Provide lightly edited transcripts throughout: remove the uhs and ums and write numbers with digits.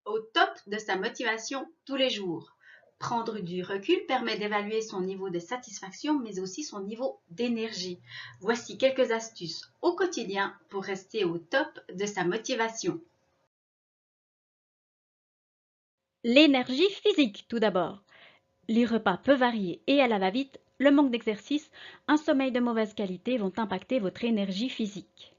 au top de sa motivation tous les jours. Prendre du recul permet d'évaluer son niveau de satisfaction, mais aussi son niveau d'énergie. Voici quelques astuces au quotidien pour rester au top de sa motivation. L'énergie physique, tout d'abord. Les repas peu variés et à la va-vite, le manque d'exercice, un sommeil de mauvaise qualité vont impacter votre énergie physique.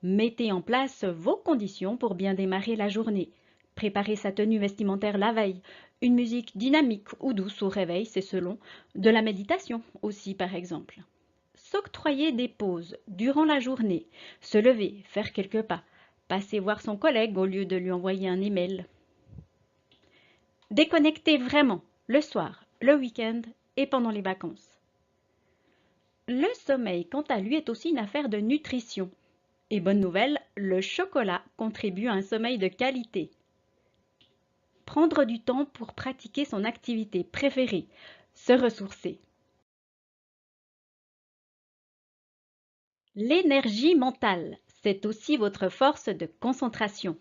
Mettez en place vos conditions pour bien démarrer la journée. Préparez sa tenue vestimentaire la veille. Une musique dynamique ou douce au réveil, c'est selon. De la méditation aussi, par exemple. S'octroyer des pauses durant la journée. Se lever, faire quelques pas. Passer voir son collègue au lieu de lui envoyer un email. Déconnectez vraiment le soir, le week-end et pendant les vacances. Le sommeil, quant à lui, est aussi une affaire de nutrition. Et bonne nouvelle, le chocolat contribue à un sommeil de qualité. Prendre du temps pour pratiquer son activité préférée, se ressourcer. L'énergie mentale, c'est aussi votre force de concentration.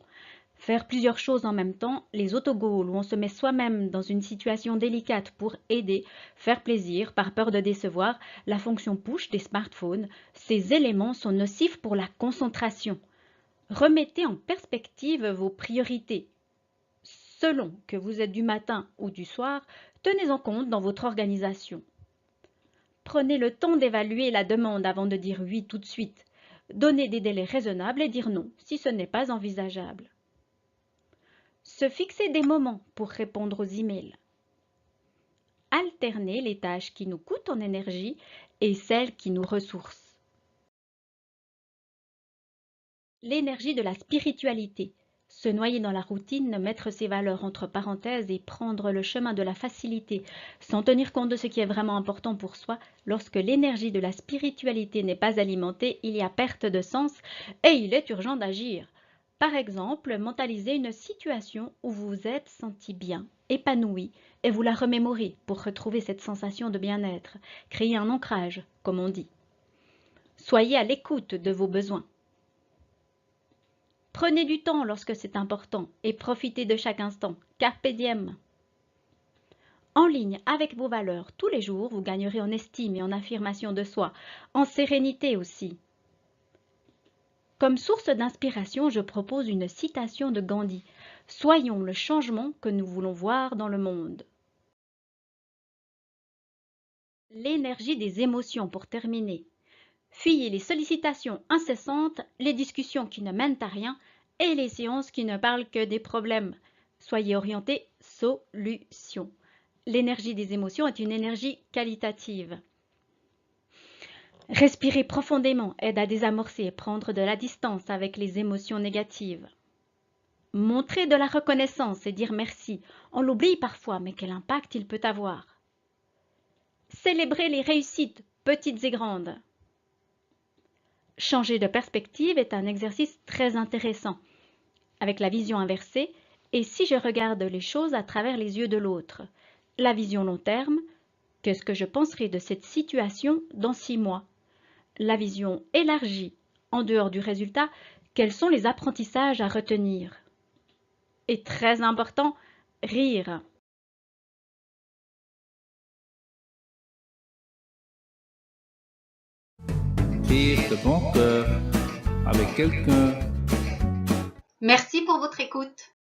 Faire plusieurs choses en même temps, les autogols où on se met soi-même dans une situation délicate pour aider, faire plaisir, par peur de décevoir, la fonction push des smartphones, ces éléments sont nocifs pour la concentration. Remettez en perspective vos priorités. Selon que vous êtes du matin ou du soir, tenez-en compte dans votre organisation. Prenez le temps d'évaluer la demande avant de dire oui tout de suite. Donnez des délais raisonnables et dire non si ce n'est pas envisageable. Se fixer des moments pour répondre aux emails. Alterner les tâches qui nous coûtent en énergie et celles qui nous ressourcent. L'énergie de la spiritualité. Se noyer dans la routine, mettre ses valeurs entre parenthèses et prendre le chemin de la facilité sans tenir compte de ce qui est vraiment important pour soi, lorsque l'énergie de la spiritualité n'est pas alimentée, il y a perte de sens et il est urgent d'agir. Par exemple, mentalisez une situation où vous vous êtes senti bien, épanoui, et vous la remémorez pour retrouver cette sensation de bien-être. Créez un ancrage, comme on dit. Soyez à l'écoute de vos besoins. Prenez du temps lorsque c'est important et profitez de chaque instant. Carpe diem. En ligne avec vos valeurs tous les jours, vous gagnerez en estime et en affirmation de soi, en sérénité aussi. Comme source d'inspiration, je propose une citation de Gandhi. Soyons le changement que nous voulons voir dans le monde. L'énergie des émotions pour terminer. Fuyez les sollicitations incessantes, les discussions qui ne mènent à rien et les séances qui ne parlent que des problèmes. Soyez orienté solution. L'énergie des émotions est une énergie qualitative. Respirer profondément aide à désamorcer et prendre de la distance avec les émotions négatives. Montrer de la reconnaissance et dire merci. On l'oublie parfois, mais quel impact il peut avoir. Célébrer les réussites, petites et grandes. Changer de perspective est un exercice très intéressant, avec la vision inversée, et si je regarde les choses à travers les yeux de l'autre. La vision long terme, qu'est-ce que je penserai de cette situation dans 6 mois? La vision élargie, en dehors du résultat, quels sont les apprentissages à retenir? Et très important, rire. Rire de bon cœur avec quelqu'un. Merci pour votre écoute.